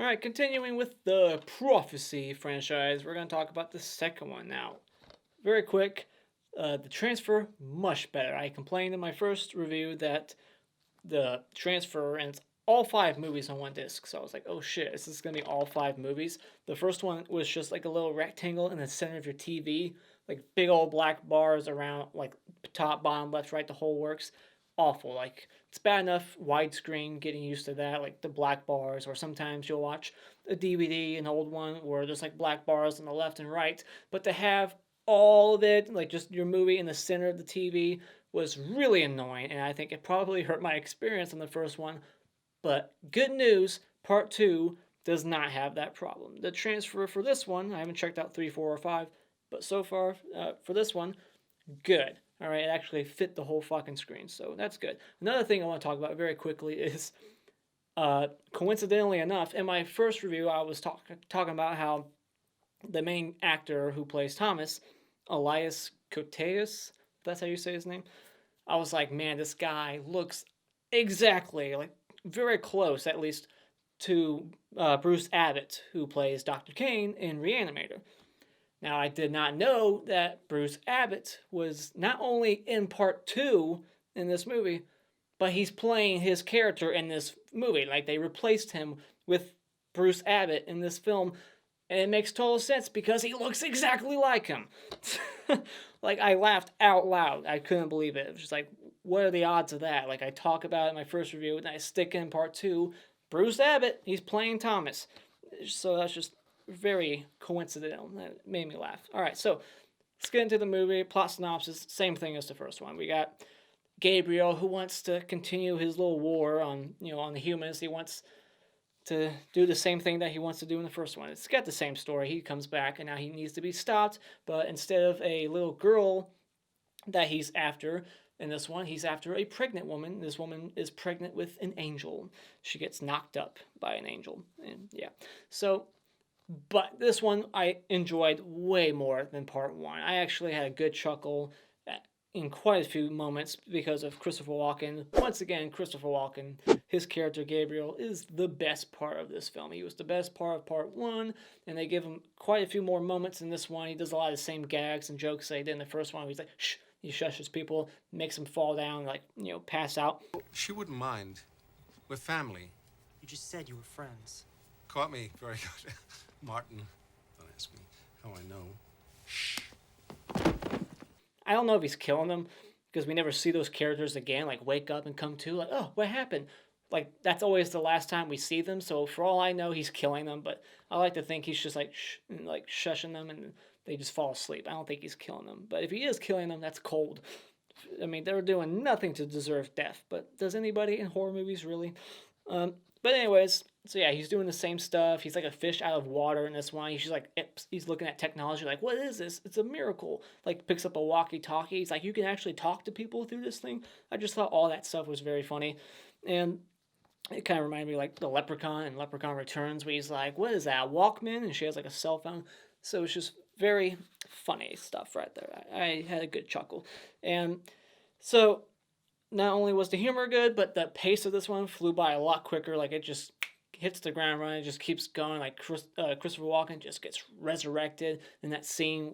Alright, continuing with the Prophecy franchise, we're going to talk about the second one now. Very quick, the transfer, much better. I complained in my first review that the transfer, and it's all 5 movies on one disc, so I was like, oh shit, this is going to be all 5 movies. The first one was just like a little rectangle in the center of your TV, like big old black bars around, like top, bottom, left, right, the whole works. Awful. Like, it's bad enough widescreen, getting used to that, like the black bars, or sometimes you'll watch a DVD, an old one, where there's like black bars on the left and right, but to have all of it, like just your movie in the center of the TV, was really annoying, and I think it probably hurt my experience on the first one. But good news, part 2 does not have that problem. The transfer for this one, I haven't checked out 3, 4, or 5, but so far, for this one, good. All right, it actually fit the whole fucking screen, so that's good. Another thing I want to talk about very quickly is, coincidentally enough, in my first review, I was talking about how the main actor who plays Thomas, Elias Koteas, if that's how you say his name, I was like, man, this guy looks exactly, like, very close, at least, to Bruce Abbott, who plays Dr. Kane in Reanimator. Now, I did not know that Bruce Abbott was not only in part 2 in this movie, but he's playing his character in this movie. Like, they replaced him with Bruce Abbott in this film, and it makes total sense because he looks exactly like him. Like, I laughed out loud. I couldn't believe it. It was just like, what are the odds of that? Like, I talk about it in my first review, and I stick in part 2, Bruce Abbott, he's playing Thomas. So that's just very coincidental. That made me laugh. All right, so let's get into the movie. Plot synopsis, same thing as the first one. We got Gabriel, who wants to continue his little war on, on the humans. He wants to do the same thing that he wants to do in the first one. It's got the same story. He comes back, and now he needs to be stopped, but instead of a little girl that he's after, in this one, he's after a pregnant woman. This woman is pregnant with an angel. She gets knocked up by an angel. And yeah. So, but this one I enjoyed way more than part 1. I actually had a good chuckle in quite a few moments because of Christopher Walken. Once again, Christopher Walken, his character Gabriel, is the best part of this film. He was the best part of part 1, and they give him quite a few more moments in this one. He does a lot of the same gags and jokes they did in the first one. He's like, shh, he shushes people, makes them fall down, like, pass out. She wouldn't mind. We're family. You just said you were friends. Caught me. Very good. Martin, don't ask me how I know. Shh. I don't know if he's killing them, because we never see those characters again, like, wake up and come to, like, oh, what happened? Like, that's always the last time we see them, so for all I know, he's killing them, but I like to think he's just, like, shushing them, and they just fall asleep. I don't think he's killing them, but if he is killing them, that's cold. I mean, they're doing nothing to deserve death, but does anybody in horror movies really? But anyways, so yeah, he's doing the same stuff. He's like a fish out of water in this one. He's just like, he's looking at technology like, what is this? It's a miracle. Like, picks up a walkie-talkie. He's like, you can actually talk to people through this thing? I just thought all that stuff was very funny. And it kind of reminded me like the Leprechaun and Leprechaun Returns, where he's like, what is that, a Walkman? And she has like a cell phone. So it's just very funny stuff right there. I had a good chuckle. And so not only was the humor good, but the pace of this one flew by a lot quicker. Like, it just hits the ground running, just keeps going. Like, Christopher Walken just gets resurrected in that scene.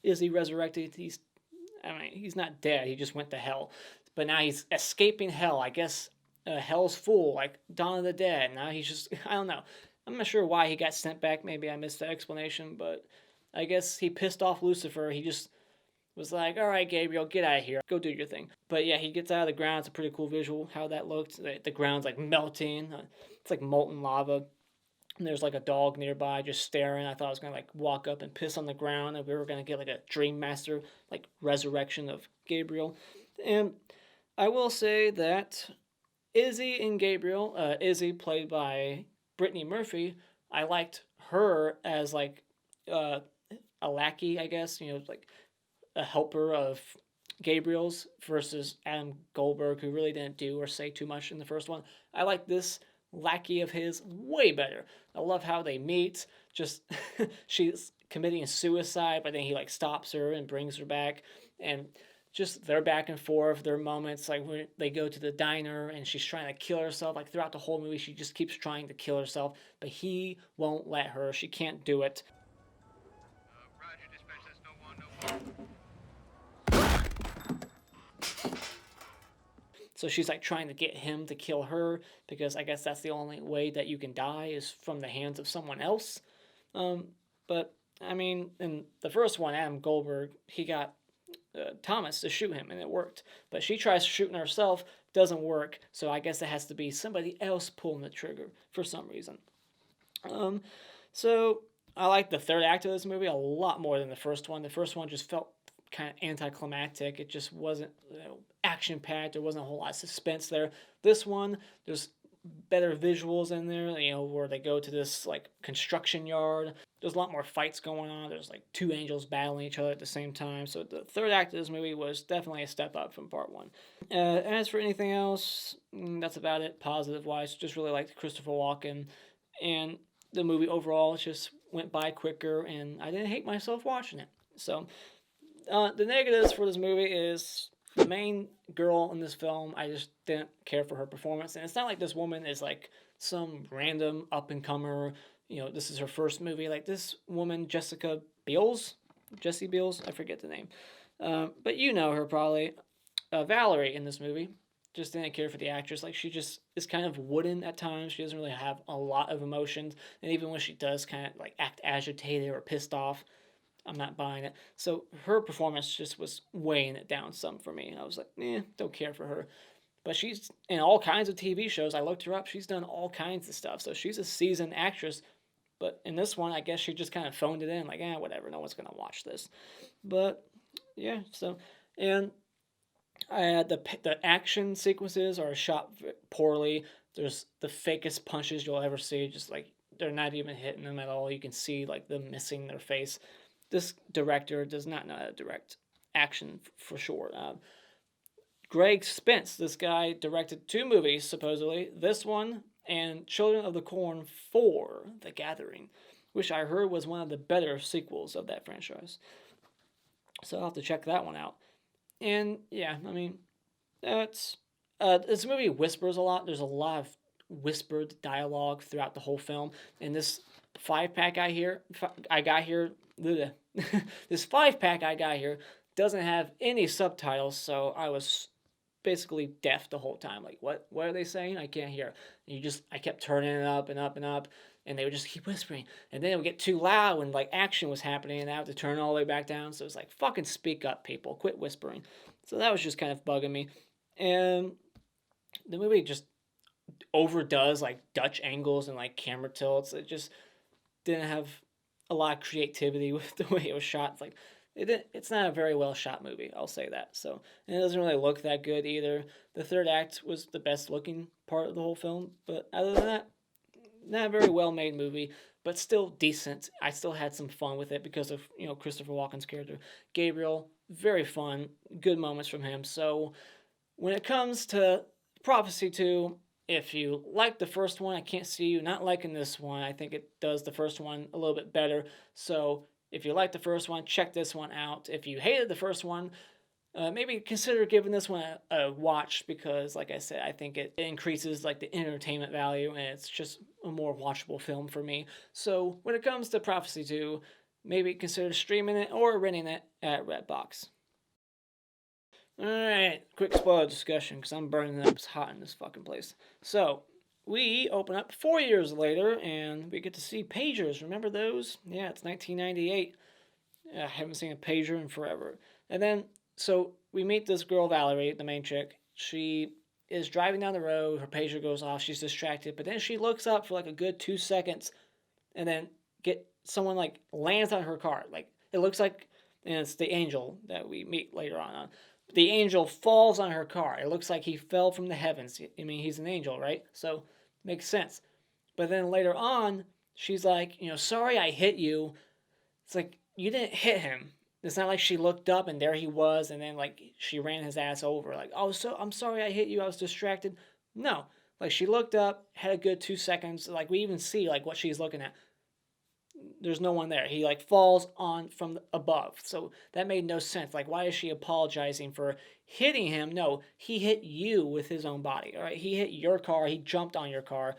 Is he resurrected? He's not dead. He just went to hell. But now he's escaping hell. I guess hell's full, like Dawn of the Dead. Now he's just, I don't know. I'm not sure why he got sent back. Maybe I missed the explanation, but I guess he pissed off Lucifer. He just was like, all right, Gabriel, get out of here. Go do your thing. But yeah, he gets out of the ground. It's a pretty cool visual, how that looked. The ground's like melting. It's like molten lava. And there's like a dog nearby just staring. I thought I was going to like walk up and piss on the ground, and we were going to get like a Dream Master, like resurrection of Gabriel. And I will say that Izzy and Gabriel, Izzy played by Brittany Murphey, I liked her as like a lackey, I guess, like a helper of Gabriel's, versus Adam Goldberg, who really didn't do or say too much in the first one. I like this lackey of his way better. I love how they meet. Just she's committing suicide, but then he like stops her and brings her back, and just their back and forth, their moments, like when they go to the diner and she's trying to kill herself. Like throughout the whole movie, she just keeps trying to kill herself, but he won't let her. She can't do it. Roger, dispatch, that's no one, no one. So she's like trying to get him to kill her because I guess that's the only way that you can die is from the hands of someone else. But I mean, in the first one, Adam Goldberg, he got Thomas to shoot him and it worked. But she tries shooting herself, doesn't work. So I guess it has to be somebody else pulling the trigger for some reason. So I like the third act of this movie a lot more than the first one. The first one just felt kind of anticlimactic. It just wasn't action packed. There wasn't a whole lot of suspense there. This one, there's better visuals in there, where they go to this like construction yard. There's a lot more fights going on. There's like two angels battling each other at the same time. So the third act of this movie was definitely a step up from part one. As for anything else, that's about it. Positive wise, just really liked Christopher Walken, and the movie overall just went by quicker, and I didn't hate myself watching it. So the negatives for this movie is the main girl in this film. I just didn't care for her performance, and it's not like this woman is like some random up and comer. This is her first movie. Like this woman, Jessie Beals, I forget the name, but you know her probably. Valerie in this movie, just didn't care for the actress. Like she just is kind of wooden at times. She doesn't really have a lot of emotions, and even when she does kind of like act agitated or pissed off, I'm not buying it. So her performance just was weighing it down some for me. I was like, don't care for her. But she's in all kinds of TV shows. I looked her up. She's done all kinds of stuff. So she's a seasoned actress. But in this one, I guess she just kind of phoned it in. Like, whatever. No one's going to watch this. But, yeah. So, and the action sequences are shot poorly. There's the fakest punches you'll ever see. Just like, they're not even hitting them at all. You can see, like, them missing their face. This director does not know how to direct action for sure. Greg Spence, this guy directed 2 movies, supposedly. This one and Children of the Corn 4, The Gathering, which I heard was one of the better sequels of that franchise. So I'll have to check that one out. And yeah, I mean, that's this movie whispers a lot. There's a lot of whispered dialogue throughout the whole film. And this 5-pack I got here, this 5-pack I got here doesn't have any subtitles, so I was basically deaf the whole time. Like, what are they saying? I can't hear. And I kept turning it up and up and up, and they would just keep whispering. And then it would get too loud when like action was happening, and I have to turn it all the way back down. So it's like, fucking speak up, people. Quit whispering. So that was just kind of bugging me. And the movie just overdoes like Dutch angles and like camera tilts. It just didn't have a lot of creativity with the way it was shot. It's like it's not a very well shot movie, I'll say that. So, and it doesn't really look that good either. The third act was the best looking part of the whole film, but other than that, not a very well made movie, but still decent. I still had some fun with it because of Christopher Walken's character. Gabriel, very fun, good moments from him. So when it comes to Prophecy 2, if you like the first one, I can't see you not liking this one. I think it does the first one a little bit better. So if you like the first one, check this one out. If you hated the first one, maybe consider giving this one a watch because, like I said, I think it increases like the entertainment value and it's just a more watchable film for me. So when it comes to Prophecy 2, maybe consider streaming it or renting it at Redbox. Alright, quick spoiler discussion because I'm burning up. It's hot in this fucking place. So, we open up 4 years later and we get to see pagers. Remember those? Yeah, it's 1998. I haven't seen a pager in forever. And then, so we meet this girl, Valerie, the main chick. She is driving down the road. Her pager goes off. She's distracted. But then she looks up for like a good 2 seconds and then someone like lands on her car. Like, it looks like, and it's the angel that we meet later on. The angel falls on her car. It looks like he fell from the heavens. I mean, he's an angel, right? So, makes sense. But then later on, she's like, sorry I hit you. It's like, you didn't hit him. It's not like she looked up and there he was and then, like, she ran his ass over. Like, I'm sorry I hit you. I was distracted. No. Like, she looked up, had a good 2 seconds. Like, we even see, like, what she's looking at. there's no one there. He like falls on from above. So that made no sense. Like, why is she apologizing for hitting him? No, he hit you with his own body. All right, he hit your car. He jumped on your car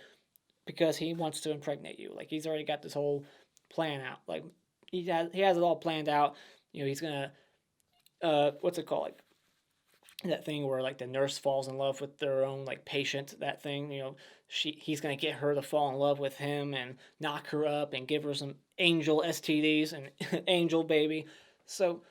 because he wants to impregnate you. Like, he's already got this whole plan out. Like, he has it all planned out. He's gonna what's it called? Like, that thing where like the nurse falls in love with their own like patient, that thing, he's gonna get her to fall in love with him and knock her up and give her some angel STDs and angel baby. So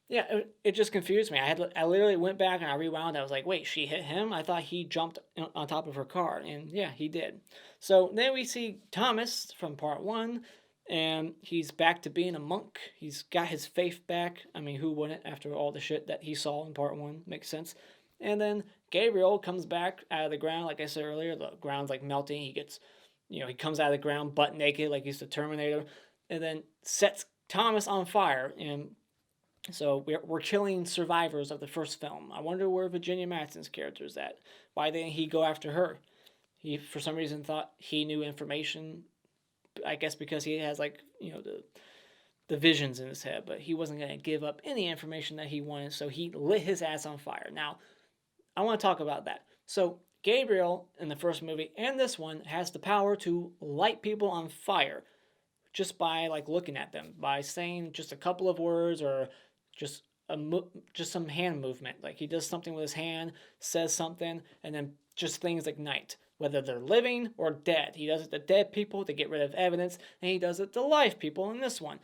yeah, it just confused me. I literally went back and I rewound. I was like, wait, she hit him? I thought he jumped on top of her car, and yeah, he did. So then we see Thomas from part one, and he's back to being a monk. He's got his faith back. I mean, who wouldn't after all the shit that he saw in part one? Makes sense. And then Gabriel comes back out of the ground. Like I said earlier, the ground's like melting. He gets, he comes out of the ground butt naked like he's the Terminator, and then sets Thomas on fire. And so we're killing survivors of the first film. I wonder where Virginia Madsen's character is at. Why didn't he go after her? He, for some reason, thought he knew information. I guess because he has like the visions in his head, but he wasn't going to give up any information that he wanted, so he lit his ass on fire. Now, I want to talk about that. So Gabriel in the first movie and this one has the power to light people on fire just by like looking at them, by saying just a couple of words or just just some hand movement. Like he does something with his hand, says something, and then just things ignite, whether they're living or dead. He does it to dead people to get rid of evidence, and he does it to live people in this one.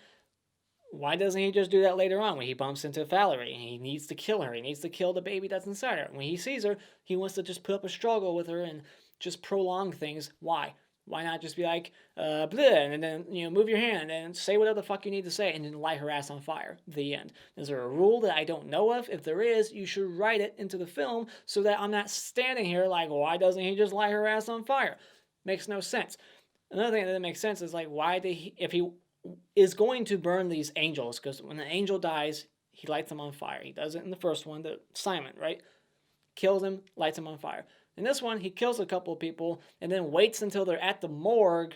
Why doesn't he just do that later on when he bumps into Valerie and he needs to kill her? He needs to kill the baby that's inside her. When he sees her, he wants to just put up a struggle with her and just prolong things. Why? Why not just be like, bleh, and then, move your hand and say whatever the fuck you need to say and then light her ass on fire? The end. Is there a rule that I don't know of? If there is, you should write it into the film so that I'm not standing here like, why doesn't he just light her ass on fire? Makes no sense. Another thing that makes sense is like, why did he, if he is going to burn these angels, because when an angel dies, he lights them on fire. He does it in the first one, Simon, right? Kills him, lights him on fire. In this one, he kills a couple of people and then waits until they're at the morgue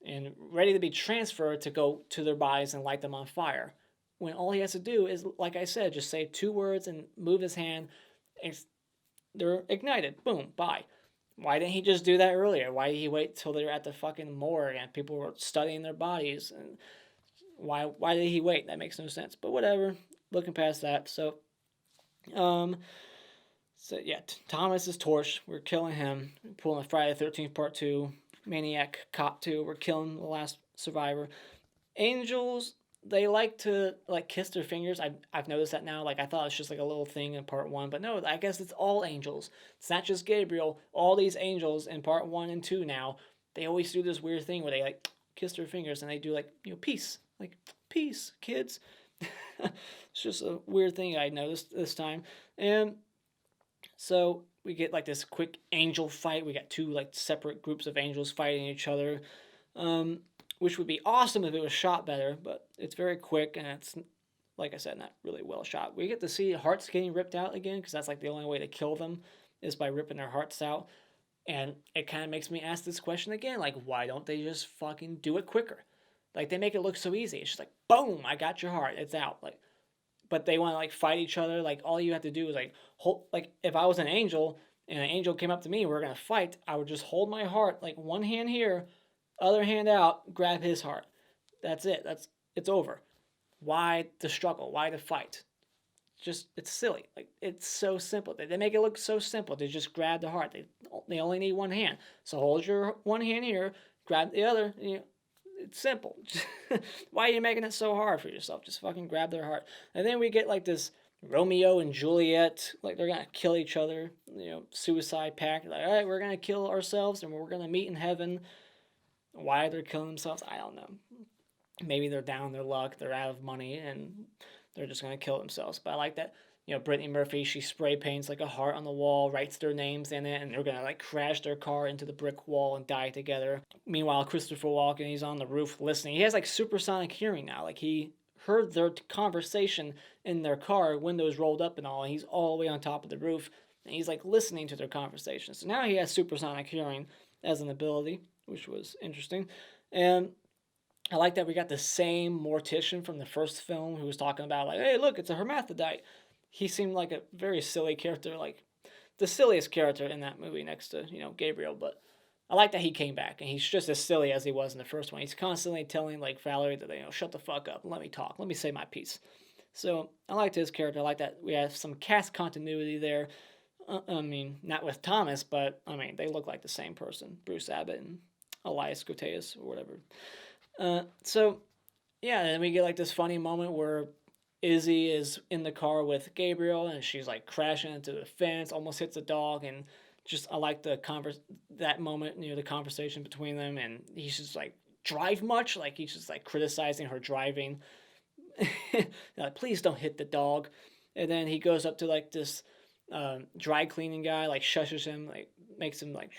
and ready to be transferred to go to their bodies and light them on fire. When all he has to do is, like I said, just say 2 words and move his hand, and they're ignited. Boom, bye. Why didn't he just do that earlier? Why did he wait till they're at the fucking morgue and people were studying their bodies? And why did he wait? That makes no sense. But whatever. Looking past that. So yeah, Thomas is torched. We're killing him. We're pulling a Friday the 13th Part 2. Maniac Cop 2. We're killing the last survivor. Angels, they like to like kiss their fingers. I've noticed that now. Like I thought it's just like a little thing in part 1, but no, I guess it's all angels. It's not just Gabriel. All these angels in part 1 and 2 now, they always do this weird thing where they like kiss their fingers and they do like peace, like peace, kids. It's just a weird thing I noticed this time, and so we get like this quick angel fight. We got 2 like separate groups of angels fighting each other. Which would be awesome if it was shot better, but it's very quick and it's, like I said, not really well shot. We get to see hearts getting ripped out again because that's like the only way to kill them is by ripping their hearts out. And it kind of makes me ask this question again, like, why don't they just fucking do it quicker? Like, they make it look so easy. It's just like, boom, I got your heart. It's out. Like, but they want to like fight each other. Like, all you have to do is like hold. Like, if I was an angel and an angel came up to me, and we were gonna fight, I would just hold my heart, like one hand here, other hand out, grab his heart. That's it. It's over. Why the struggle? Why the fight? Just, it's silly. Like, it's so simple. They make it look so simple. They just grab the heart. They only need one hand. So hold your one hand here, grab the other. It's simple. Why are you making it so hard for yourself? Just fucking grab their heart. And then we get like this Romeo and Juliet, like they're gonna kill each other. Suicide pact. Like, all right, we're gonna kill ourselves and we're gonna meet in heaven. Why they're killing themselves, I don't know. Maybe they're down on their luck, they're out of money, and they're just going to kill themselves. But I like that, Brittany Murphey, she spray paints like a heart on the wall, writes their names in it, and they're going to like crash their car into the brick wall and die together. Meanwhile, Christopher Walken, he's on the roof listening. He has like supersonic hearing now. Like he heard their conversation in their car, windows rolled up and all, and he's all the way on top of the roof, and he's like listening to their conversation. So now he has supersonic hearing as an ability, which was interesting. And I like that we got the same mortician from the first film who was talking about, like, hey, look, it's a hermaphrodite. He seemed like a very silly character, like the silliest character in that movie next to, Gabriel. But I like that he came back, and he's just as silly as he was in the first one. He's constantly telling, like, Valerie that, shut the fuck up and let me talk. Let me say my piece. So I liked his character. I like that we have some cast continuity there. I mean, not with Thomas, but, I mean, they look like the same person. Bruce Abbott and Elias Koteas or whatever. So, yeah, and then we get, like, this funny moment where Izzy is in the car with Gabriel, and she's, like, crashing into the fence, almost hits a dog, and just, I like that moment, the conversation between them, and he's just, like, drive much? Like, he's just, like, criticizing her driving. Like, please don't hit the dog. And then he goes up to, like, this dry cleaning guy, like, shushes him, like, makes him, like,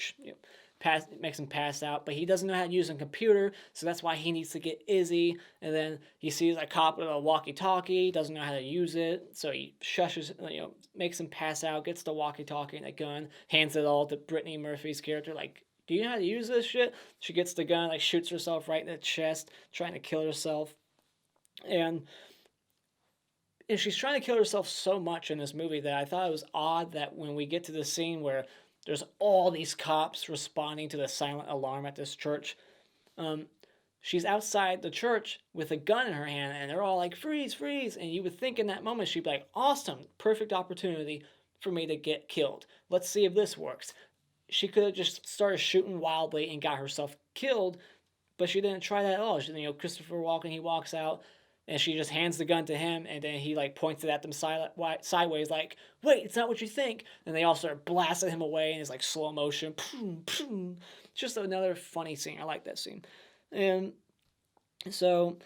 makes him pass out, but he doesn't know how to use a computer, so that's why he needs to get Izzy. And then he sees a cop with a walkie-talkie, doesn't know how to use it, so he shushes, makes him pass out, gets the walkie-talkie and a gun, hands it all to Brittany Murphy's character, like, do you know how to use this shit? She gets the gun, like, shoots herself right in the chest, trying to kill herself. And she's trying to kill herself so much in this movie that I thought it was odd that when we get to the scene where there's all these cops responding to the silent alarm at this church, she's outside the church with a gun in her hand, and they're all like, freeze, freeze. And you would think in that moment she'd be like, awesome, perfect opportunity for me to get killed. Let's see if this works. She could have just started shooting wildly and got herself killed, but she didn't try that at all. Christopher Walken, he walks out, and she just hands the gun to him, and then he, like, points it at them sideways, like, wait, it's not what you think. And they all start blasting him away, and it's, like, slow motion. Just another funny scene. I like that scene. And so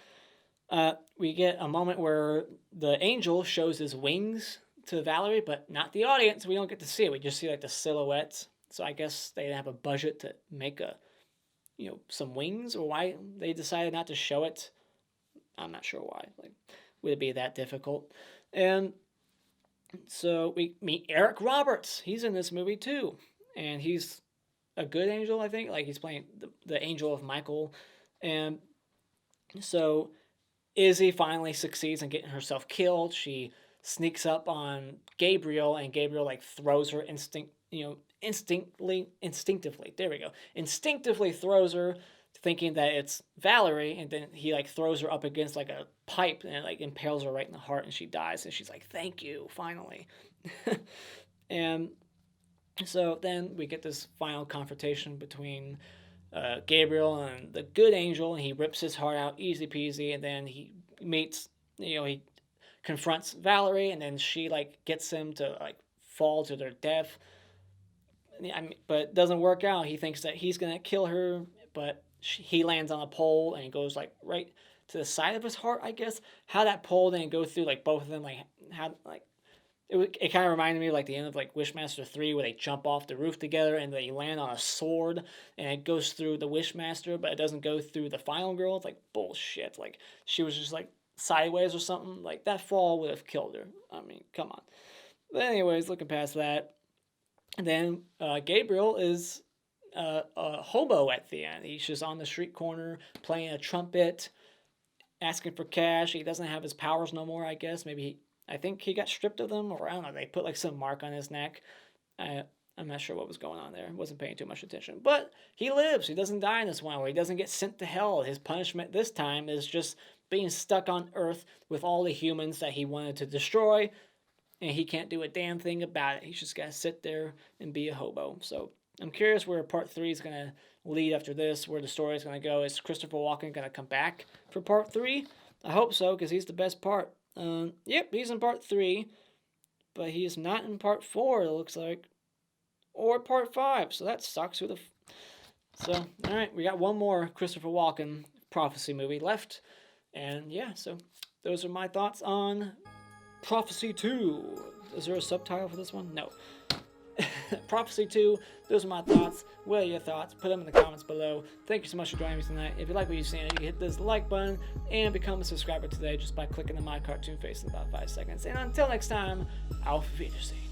we get a moment where the angel shows his wings to Valerie, but not the audience. We don't get to see it. We just see, like, the silhouettes. So I guess they didn't have a budget to make some wings, or why they decided not to show it. I'm not sure why. Like, would it be that difficult? And so we meet Eric Roberts. He's in this movie too, and he's a good angel, I think. Like, he's playing the angel of Michael. And so Izzy finally succeeds in getting herself killed. She sneaks up on Gabriel, and Gabriel, like, throws her instinctively. There we go. Instinctively throws her, thinking that it's Valerie, and then he, like, throws her up against, like, a pipe, and it, like, impales her right in the heart, and she dies, and she's like, thank you, finally. And so then we get this final confrontation between Gabriel and the good angel, and he rips his heart out easy peasy, and then he meets, he confronts Valerie, and then she, like, gets him to, like, fall to their death. But it doesn't work out. He thinks that he's going to kill her, but he lands on a pole, and it goes, like, right to the side of his heart, I guess. How that pole didn't go through, like, both of them, like, how, like, it kind of reminded me of, like, the end of, like, Wishmaster 3, where they jump off the roof together, and they land on a sword, and it goes through the Wishmaster, but it doesn't go through the final girl. It's, like, bullshit. Like, she was just, like, sideways or something. Like, that fall would have killed her. I mean, come on. But anyways, looking past that, and then Gabriel is a hobo at the end. He's just on the street corner playing a trumpet, asking for cash. He doesn't have his powers no more, I guess. I think he got stripped of them, or I don't know. They put, like, some mark on his neck. I'm not sure what was going on there. Wasn't paying too much attention. But he lives. He doesn't die in this one, or he doesn't get sent to hell. His punishment this time is just being stuck on Earth with all the humans that he wanted to destroy, and he can't do a damn thing about it. He's just got to sit there and be a hobo. So I'm curious where part 3 is going to lead after this, where the story is going to go. Is Christopher Walken going to come back for part 3? I hope so, because he's the best part. Yep, he's in part 3, but he's not in part 4, it looks like, or part 5, so that sucks. So, alright, we got one more Christopher Walken prophecy movie left, and yeah, so those are my thoughts on Prophecy 2. Is there a subtitle for this one? No. Prophecy 2, those are my thoughts. What are your thoughts? Put them in the comments below. Thank you so much for joining me tonight. If you like what you've seen, you can hit this like button and become a subscriber today just by clicking the My Cartoon face in about 5 seconds. And until next time, auf Wiedersehen.